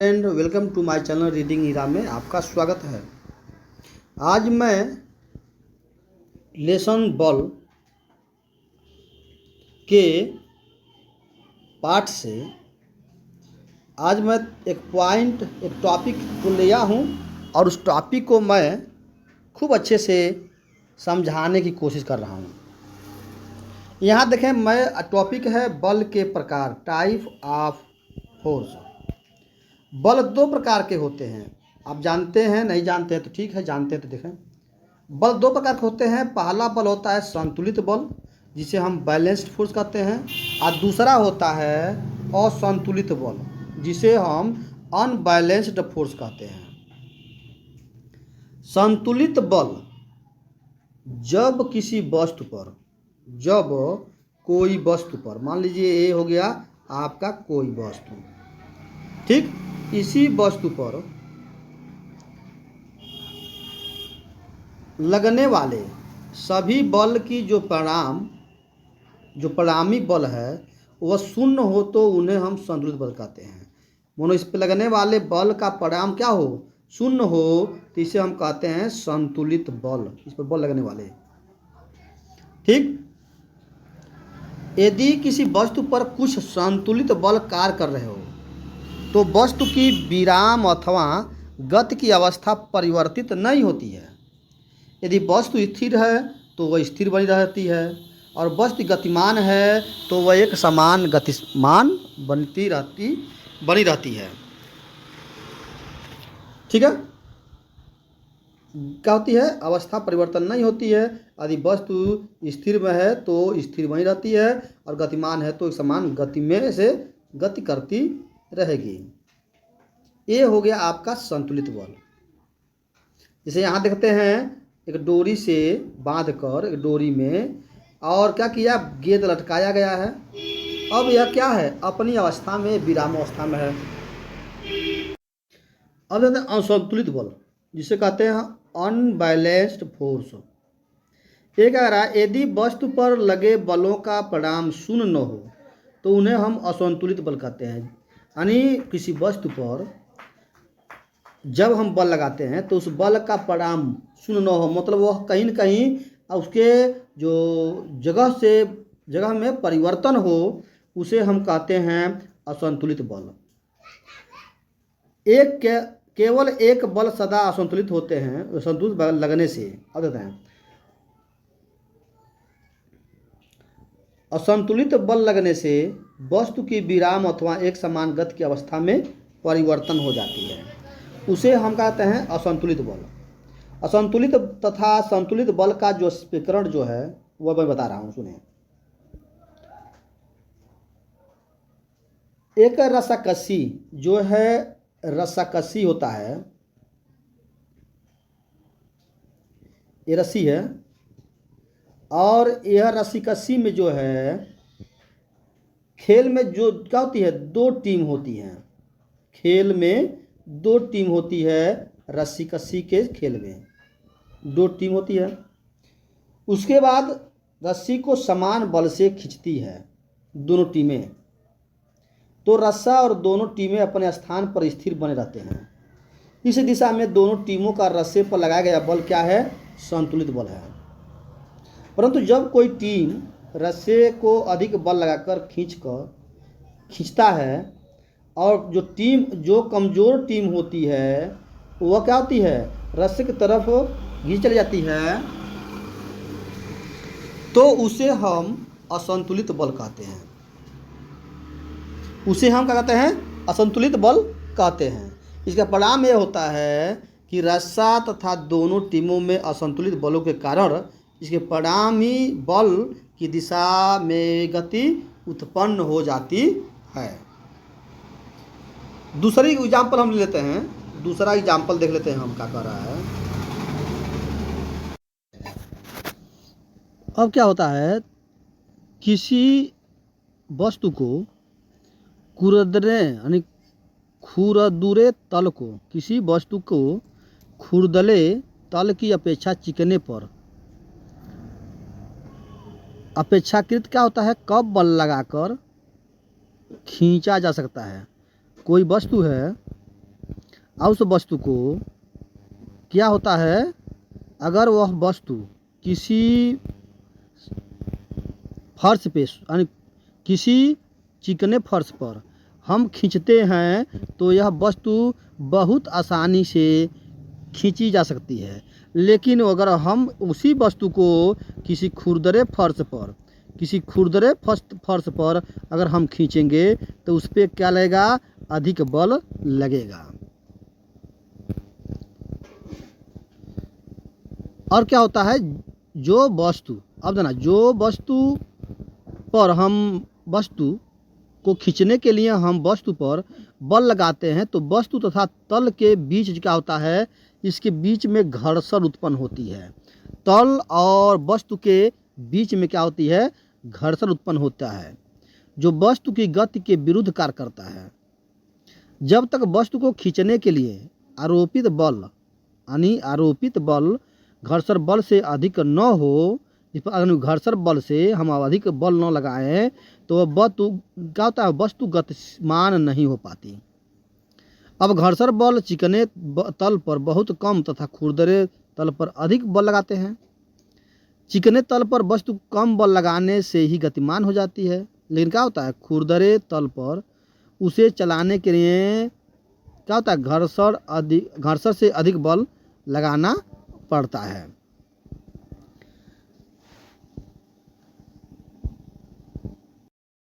And welcome to my channel reading Heera में आपका स्वागत है। आज मैं लेसन बल के पार्ट से आज मैं एक टॉपिक को लिया हूँ और उस टॉपिक को मैं खूब अच्छे से समझाने की कोशिश कर रहा हूँ। यहाँ देखें, मैं टॉपिक है बल के प्रकार, टाइप ऑफ फोर्स। बल दो प्रकार के होते हैं। आप जानते हैं, नहीं जानते हैं तो ठीक है, जानते हैं तो देखें। बल दो प्रकार के होते हैं। पहला बल होता है संतुलित बल, जिसे हम बैलेंस्ड फोर्स कहते हैं, और दूसरा होता है असंतुलित बल, जिसे हम अनबैलेंस्ड फोर्स कहते हैं। संतुलित बल जब कोई वस्तु पर, मान लीजिए ये हो गया आपका कोई वस्तु, ठीक, इसी वस्तु पर लगने वाले सभी बल की जो परिणामी बल है वह शून्य हो तो उन्हें हम संतुलित बल कहते हैं। मानो इस पर लगने वाले बल का परिणाम क्या हो, शून्य हो, तो इसे हम कहते हैं संतुलित बल। इस पर बल लगने वाले, ठीक। यदि किसी वस्तु पर कुछ संतुलित बल कार्य कर रहे हो तो वस्तु की विराम अथवा गति की अवस्था परिवर्तित नहीं होती है। यदि वस्तु स्थिर है तो वह स्थिर बनी रहती है, और वस्तु गतिमान है तो वह एक समान गतिमान बनी रहती है, ठीक है। क्या होती है, अवस्था परिवर्तन नहीं होती है। यदि वस्तु स्थिर में है तो स्थिर बनी रहती है, और गतिमान है तो एक समान गति में से गति करती रहेगी। ये हो गया आपका संतुलित बल। जैसे यहाँ देखते हैं, एक डोरी से बांधकर एक डोरी में और क्या किया, गेंद लटकाया गया है। अब यह क्या है, अपनी अवस्था में, विराम अवस्था में है। अब देखते हैं असंतुलित बल, जिसे कहते हैं अनबैलेंस्ड फोर्स। एक कह रहा है, यदि वस्तु पर लगे बलों का परिणाम शून्य न हो तो उन्हें हम असंतुलित बल कहते हैं। यानी किसी वस्तु पर जब हम बल लगाते हैं तो उस बल का परिणाम शून्य न हो, मतलब वह कहीं न कहीं उसके जो जगह में परिवर्तन हो, उसे हम कहते हैं असंतुलित बल। केवल एक बल सदा असंतुलित होते हैं संतुलित बल लगने से। अब देखते हैं, असंतुलित बल लगने से वस्तु की विराम अथवा एक समान गति की अवस्था में परिवर्तन हो जाती है, उसे हम कहते हैं असंतुलित बल। असंतुलित तथा संतुलित बल का जो स्पष्टीकरण जो है वह मैं बता रहा हूं, सुने। एक रस्साकसी जो है, रस्साकसी होता है, ये रस्सी है, और यह रस्सीकसी में जो है, खेल में जो क्या होती है, दो टीम होती हैं। खेल में दो टीम होती है, रस्सीकसी के खेल में दो टीम होती है। उसके बाद रस्सी को समान बल से खींचती है दोनों टीमें, तो रस्सा और दोनों टीमें अपने स्थान पर स्थिर बने रहते हैं। इस दिशा में दोनों टीमों का रस्से पर लगाया गया बल क्या है, संतुलित बल है। परंतु जब कोई टीम रस्से को अधिक बल लगाकर खींचता है, और जो कमज़ोर टीम होती है वह क्या होती है, रस्से की तरफ घिंच चली जाती है, तो उसे हम असंतुलित बल कहते हैं। उसे हम क्या कहते हैं, असंतुलित बल कहते हैं। इसका परिणाम यह होता है कि रस्सा तथा दोनों टीमों में असंतुलित बलों के कारण इसके परिणामी बल की दिशा में गति उत्पन्न हो जाती है। दूसरी एग्जाम्पल हम लेते हैं, दूसरा एग्जाम्पल देख लेते हैं हम क्या कर रहा है। अब क्या होता है, किसी वस्तु को किसी वस्तु को खुरदले तल की अपेक्षा चिकने पर अपेक्षाकृत क्या होता है, कब बल लगाकर खींचा जा सकता है। कोई वस्तु है और उस वस्तु को क्या होता है, अगर वह वस्तु किसी फर्श पे यानी किसी चिकने फर्श पर हम खींचते हैं तो यह वस्तु बहुत आसानी से खींची जा सकती है। लेकिन अगर हम उसी वस्तु को किसी खुरदरे फर्श पर अगर हम खींचेंगे तो उस पर क्या लगेगा, अधिक बल लगेगा। और क्या होता है, जो वस्तु अब देना जो वस्तु पर हम वस्तु को खींचने के लिए हम वस्तु पर बल लगाते हैं तो वस्तु तथा तल के बीच क्या होता है, इसके बीच में घर्षण उत्पन्न होती है। तल और वस्तु के बीच में क्या होती है, घर्षण उत्पन्न होता है, जो वस्तु की गति के विरुद्ध कार्य करता है। जब तक वस्तु को खींचने के लिए आरोपित बल घर्षण बल से अधिक न हो, अगर घर्षण बल से हम अधिक बल न लगाएं तो वस्तु क्या होता है, वस्तु गतिमान नहीं हो पाती। अब घर्षण बल चिकने तल पर बहुत कम तथा खुरदरे तल पर अधिक बल लगाते हैं। चिकने तल पर वस्तु कम बल लगाने से ही गतिमान हो जाती है, लेकिन क्या होता है, खुरदरे तल पर उसे चलाने के लिए क्या होता है, घर्षण से अधिक बल लगाना पड़ता है।